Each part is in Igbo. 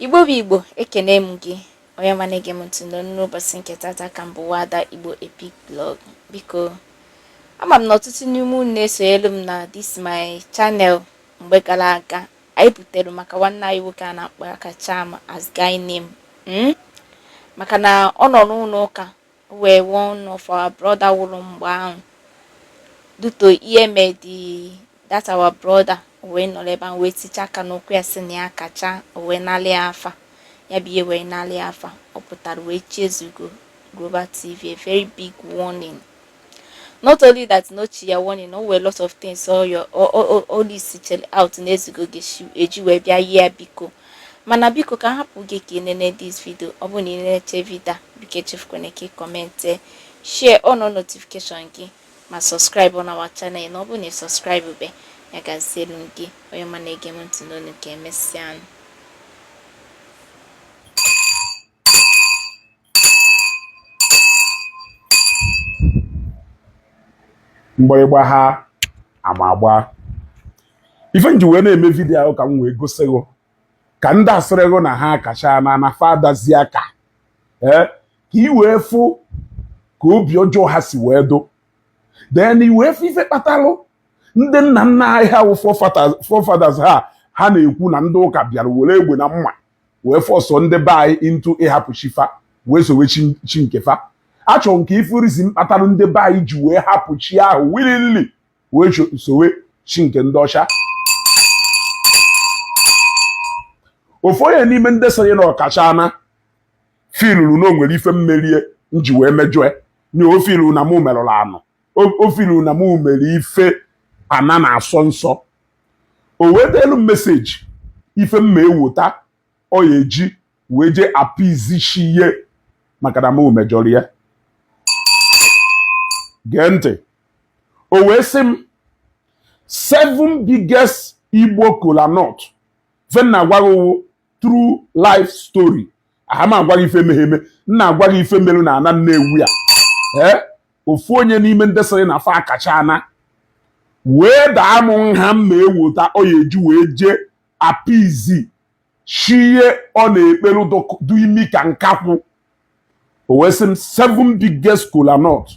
Igbo ekene m gị onye ma na-ege m ntị n'ụbọchị nke tata ka mbụ wada Igbo epic blog. Biko ama m na ọtụtụ n'ime unu na-esonyelu m na this my channel mgbe gara aga. Anyị butere maka nwanne anyị nwoke a na-akpọ Akacham as guy name maka na ọ nọ n'ụlọ ụka wee one of our brother wụrụ mgbe ahụ duto ihe mee that our brother wee nọ ebe ahụ wee ticha aka n'okwu ya sị na ya kacha wee nalị afa ya bụ ihe wee nalị afa ọ pụtara wee chi Ezeugo Global TV a very big warning. Not only that, no chia warning, no, a lot of things all this out in Ezeugo eji wee bịa yie biko mana biko ka hapụ gị ka nene this video ọ bụ na ị na-eche video biko echefukwana ka comment, share on notification gị ma subscribe on our channel na ọ bụ na subscribe be ya gazielu gị onye ma na-ege m ntị n'onu ka emesịa. mgbịrịgba ha ama agba ife nji wee na-eme vidiyo ahụ ka m wee gosigo ka ndị asịrịgo na ha kacha na fadazi aka ka i wee fụ ka obi ọjọọ ha si wee do then i wee fụ ife kpatalụ ndị nna nna anyị ha wụ forefathers ha na-ekwu na ndị ụka bịara were egbe na mma wee fọsọ ndị be anyị into ịhapụ chifa wee sowe chi nkefa. Achọrọ nke ife rizi mkpatalụ ndị be anyị ji wee hapụ chi ahụ willingly wee sowe chi nke ndị ọcha. Ofu onye n'ime ndị sonye na ọkachana filuru na o nwere ife mmerie nji wee mejọe nye o filuru na mụ merụrụ anụ o filuru na mụ mere ife ana na-asọ nsọ o wetelu meseji ife mma ewota ọ ya eji wee je appease chi ihe maka na mụ mejọrọ ya. Gee ntị o wee sị m 7 biggest Igbo kola nut fen na-agwa gị true life story. Aha m agwa gị ife megheme nna agwa gị ife melu na ana Nnewi a ofu onye n'ime ndị sịrị na fa Akachana wee daa m nha mma ewota ọ ya eji wee je appease chie ọ na-ekpelu du imi ka nkakwụ. O wee sị m 7 biggest kola nut.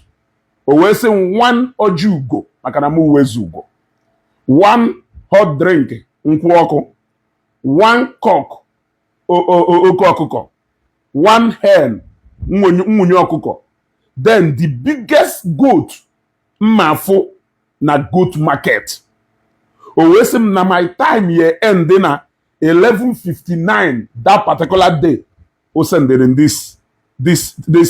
O wee sị m 1 ọjị ugo maka na mụ Ezeugo, 1 hot drink nkwụ ọkụ, 1 cock oke ọkụkọ, 1 hen nwunye ọkụkọ, then the biggest goat mmafụ na goat market. O wee sị m na my time ye end na 11:59 that particular day o sendere this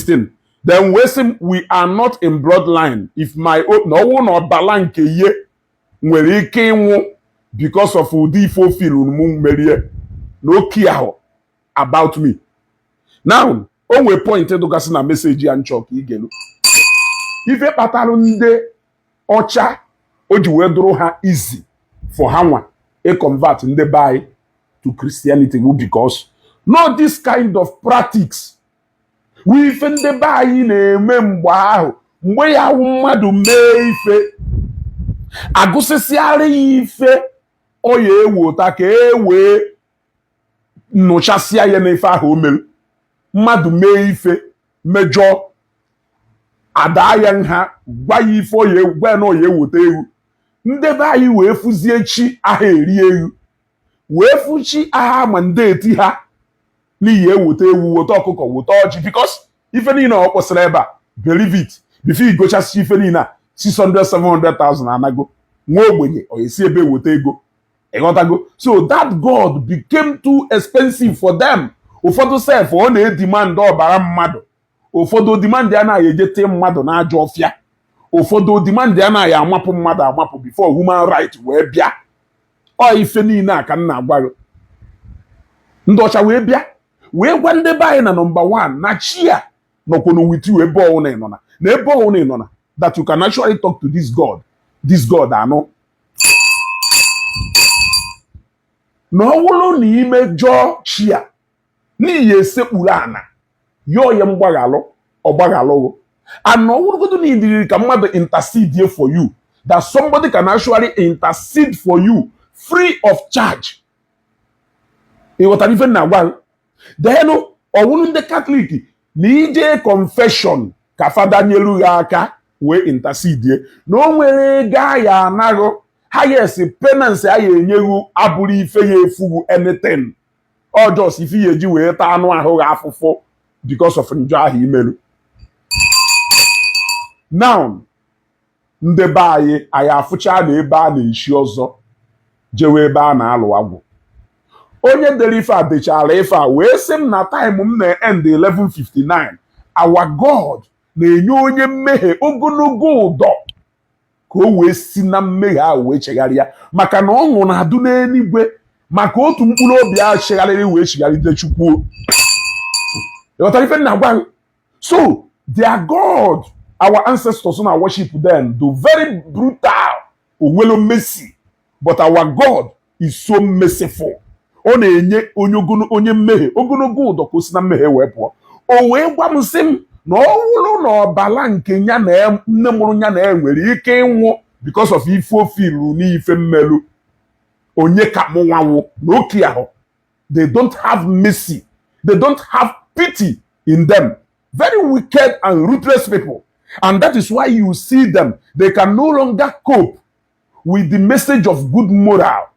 thing. Then we say we are not in bloodline. If my own no one or balanke ye nwere ike ịnwụ because of ụdị ifo feel merie no care about me. Now o nwere point edogasi na message ya nchọ ka igelu ife kpatalụ ndị ọcha o ji wee dụrụ ha easy for ha nwa convert ndị be to Christianity because not this kind of practice ife ndị be anyị na-eme mgbe ahụ mgbe ya wụ mmadụ mee ife agụsịsịara ya ife ọ ya ewota ka wee nụchasịa ya n'ife ahụ o mere. Mmadụ mee ife mejọ ada ya nha gwa ya ife gwa na ọ ya ewota ewu ndị be anyị wee fụzie chi aha eri ewu wee fụchi aha ma ndị eti ha n'ihi ewota ewu wota ọkụkọ wota ọjị because ife niile ọ kpọsịrị ebe a believe it before igochasị ife niile a 600,000-700,000 anago nwa ogbenye ọ esi ebe wota ego ịghọtago. So that God became too expensive for them. Ụfọdụ sef ọ na-edimand ọbara mmadụ, ụfọdụ demand ya na-eje tee mmadụ n'ajọ ọfịa, ụfọdụ demand ya na-ya amapụ mmadụ amapụ before human right wee bịa. Ọ ife niile a ka m na-agwa gị ndị ọcha wee bịa wee gwa ndị be anyị na number 1 na chi a nọkwunu with you ebe ọwụ na ebe ọwụ na ịnọ na that you can actually talk to this God anọ na ọ wụrụ na imejọ chi a n'ihi esekpuru ana yọọ ya mgbaghalụ ọgbaghalụghụ ana ọ wụrụgodo na idiri ka mmadụ intercede for you that somebody can actually intercede for you free of charge. Ịghọtara ife na-agwa Then ọwụrụ ndị Catholic na ije confession ka fada nyelu ya aka wee intercede na o nwere ego ya anaghị highest penance ya enyeghị abụrụ ife ya efugu anything or just ife ya eji wee taa anụ ahụ ha afụfụ because of njọ ahụ imelu. Now ndị be anyị afụcha na ebe a na-eshi ọzọ jewe ebe a na-alụ agwụ. Onye dere ife a dechara ife a wee sị m na time m na-end 11:59 our God na-enye onye mmehie ogologo ụdọ ka o wee si na mmehie ahụ wee chegharịa maka na ọṅụ na-adụ n'eluigwe maka otu mkpụrụ obi ahụ chegharịrị wee chigharịte Chukwu. Ịghọtara ife na-agwa? So their God, our ancestors na worship them do very brutal onwelo mercy, but our God is so merciful. Ọ na-enye onye mmehie ogologo ụdọ ka o si na mmehie wee pụọ. O wee gwa m sị m na ọ wụrụ na ọbala nke ya na nne mụrụ ya na nwere ike ịnwụ because of ife ofiru n'ife mmelu onye ka mụ nwanwụ n'oke ahụ. They don't have mercy. They don't have pity in them. Very wicked and ruthless people. And that is why you see them. They can no longer cope with the message of good moral,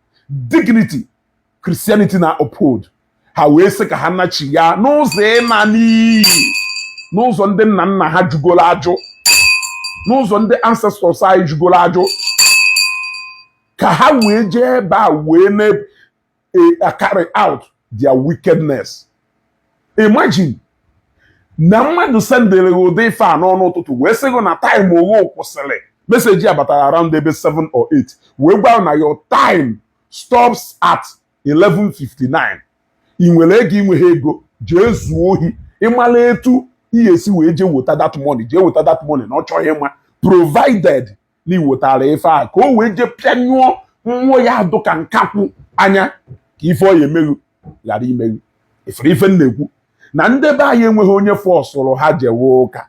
dignity, Christianity na uphold. Ha wee sị ka ha nachi ya n'ụzọ ịma n'iyi, n'ụzọ ndị nna nna ha jugolo ajụ, n'ụzọ ndị ancestors anyị jugolo ajụ, ka ha wee jee ebe a wee carry out their wickedness. Imagine na mmadụ sendere ụdị ife a n'ọnụ ụtụtụ wee sịgo na time owo kwụsịrị, meseji abatara around ebe 7 or 8 wee gwa na your time stops at 11:59. ị nwere ego inweghị ego jee zuo ohi ịmala etu ihe esi wee jee weta that money, jee weta that money na ọ chọghị ịma provided na iwetara ife a ka o wee jee pịanyụọ mmụọ ya adụ ka nkakwụ anya ka ife ọ ya emeghu ghara imeghu. Ifere ife na-ekwu na ndị be anyị enweghị onye fọsụrụ ha jewe ụka,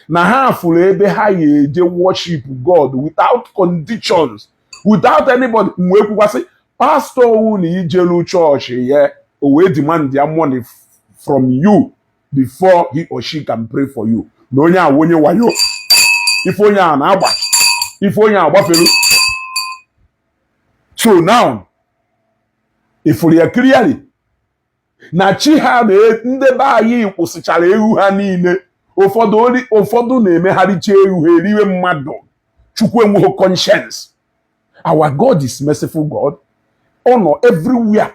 na ha fụrụ ebe ha ya eje worship God without conditions, without anybody. Mgbe ekwukwasị pastor wu na ijelu chọọchị ya o wee demand their money from you before he or she can pray for you. Na onye a onye wayo, ife onye a na-agba, ife onye a gbafelu. So now ifuru ya clearly na chi ha na ndị be anyị kwụsịchara ewu ha niile. Ụfọdụ na-emegharịcha ewu ha eriwe mmadụ. Chukwu enweghị conscience. Our God is merciful God. Ọ nọ everywhere.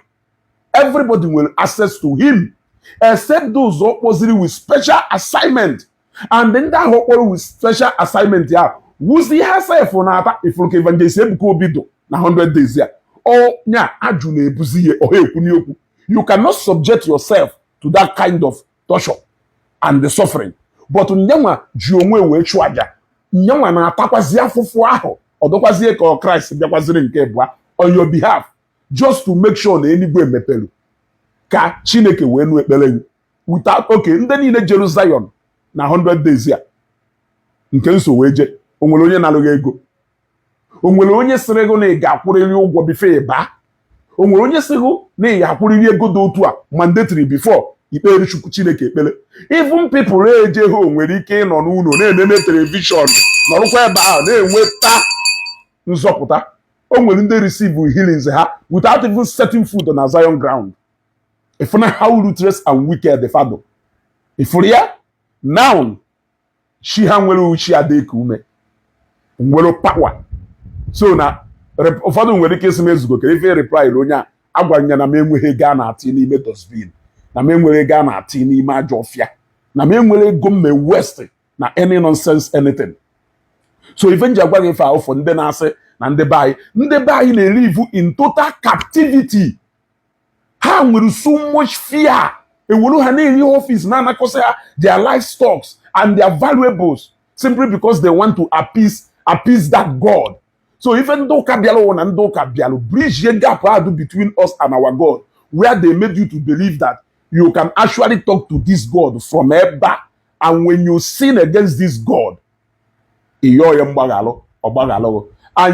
Everybody will access to him except those okpoziri with special assignment. And then that okporo with special assignment ya wuzi ha sef na ata ifuru ka evangelist Ebuka Obido na 100 days ya. Ọ nya ajụ na ebuzi ihe ọ ekwu n'okwu. You cannot subject yourself to that kind of torture and the suffering. But nyanwa ji onwe wee chụ aja. Nyanwa na-atakwazi afụfụ ahụ. Ọ dọkwazie ka Christ bịakwaziri nke bụa on your behalf, just to make sure na eluigwe mepelu ka Chineke wee nụ ekpere without ndị niile jeru Zion na 100 days ya nke nso wee je. O nwere onye na-alụghị ego? O nwere onye sịrị ego na ị ga-akwụrịrị ụgwọ bifo ịba? O nwere onye sịrị na ị ga-akwụrịrị ego dị otu a mandatory before ikpere Chukwu Chineke ekpere? Even people eje ha nwere ike ịnọ n'ụlọ na-enene telivishọn nọrụkwa ebe ahụ na-enweta nzọpụta. O nwere ndị receive healings ha without even setting foot on a Zion ground. Ifuna how ruthless and wicked the father. Ifuru ya now chi ha nwere uchi adịka ume, nwere power. So na ụfọdụ nwere ike isi m Ezeugo kere ife reply onye a agwara ya na m enweghị ego a na-atị n'ime dustbin, na m enwere ego a na-atị n'ime ajọ ọfịa, na m enwere ego mme west na any nonsense anything. So ife nji agwa gị ife ahụ ndị na-asị na ndị be anyị na-live in total captivity. Ha nwere so much fear. Ewuru ha na-eri office na-anakọsị ha their livestock and their valuables simply because they want to appease that God. So even ndị ụka bịalụ na ndị ụka bịalụ bridge gap adu between us and our God, where they made you to believe that you can actually talk to this God from ebe, and when you sin against this God, and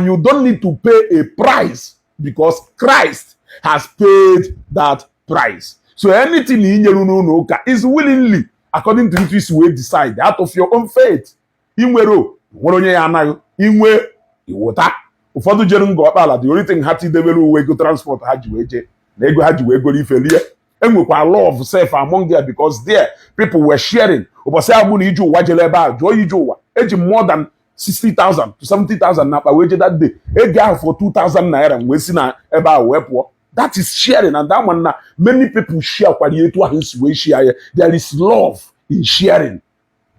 you don't need to pay a price because Christ has paid that price. So anything in your is willingly, according to it, you will decide out of your own faith. Inwero, onye ya anaghị, inwe iwota. Ụfọdụ jere ngo ọkpala, the only thing ha ti debere uwe ego transport ha ji wee je, na ego ha ji wee goro ife lie. Enwekwa law of self among there because there people were sharing. Ụbọchị abụ na ije ụwa jele ebe a, jụọ ije ụwa, eji more than 60,000 to 70,000 na akpa wee je that day. Ego ahụ for 2,000 naira wee si na ebe a wee pụọ. That is sharing, and that one now many people share share. There is love in sharing.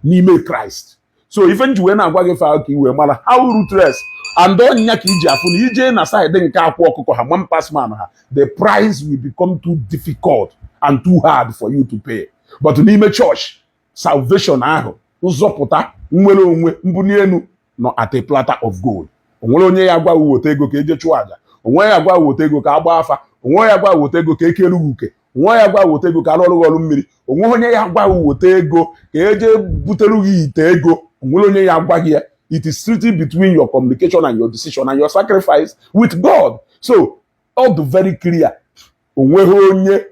N'ime Christ. So even you when agwa gị fa ka mara how ruthless and don nya ka iji afụ na ije na side nke akwa ọkụkọ ha one pass man ha, the price will become too difficult and too hard for you to pay. But n'ime church, salvation ahụ, nzọpụta, nwere onwe, mbuni enu nọ at a platter of gold. Onwere onye ya agwa wote ego ka eje chụọ aja. Onwe ya gwa wote ego ka agba afa, onwe ya gwa wote ego ka ekelu uke, onwe ya gwa wote ego ka alọrụ mmiri, onwe onye ya gwa wote ego ka eje buteru gị ite ego, onwe onye ya gwa gị ya. It is strictly between your communication and your decision and your sacrifice with God. So all the very clear. Onwe onye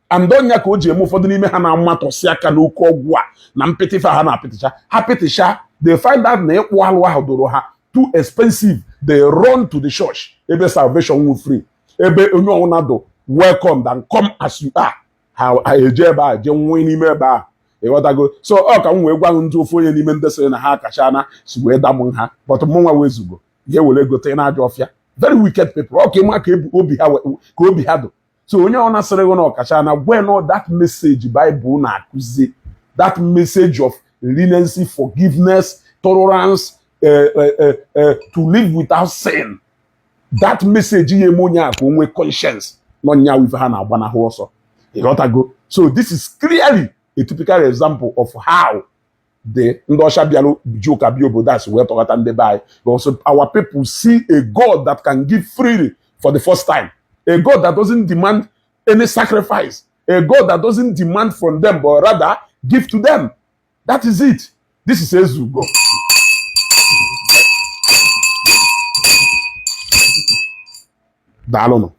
andonya ka o ji eme ụfọdụ n'ime ha na-amatọsi aka n'oke ọgwụ a na mpịtịfa ha na-apịtịcha ha pịtịcha, they find out na ịkpụ alụ ahụ doro ha too expensive, they run to the church ebe salvation will free, ebe onye ọwụna do welcome and come as you are, ha eje ebe a je nwee n'ime ebe a ịghọtago. So ọ ka m wee gwa ndị ofu onye n'ime ndị sịrị na ha kacha na si wee damụ ha, but mụnwa wee Ezeugo ya were gote na ajọ ọfịa, very wicked people. Ọ ka ịma ka obi ha do. So onye ọ na-asịrị gị na ọkacha na gwe that message Bible na-akụzi, that message of leniency, forgiveness, tolerance, to live without sin, that message ihe eme onye a ka o nwee conscience nọ nya wife ha na-agbanahụ ọsọ. You got to go. So this is clearly a typical example of how the Ndosha Bialo Joka Biobo, that's where Togatan de Bai. Also, our people see a God that can give freely for the first time. A God that doesn't demand any sacrifice. A God that doesn't demand from them, but rather give to them. That is it. This is Ezeugo. Dalono.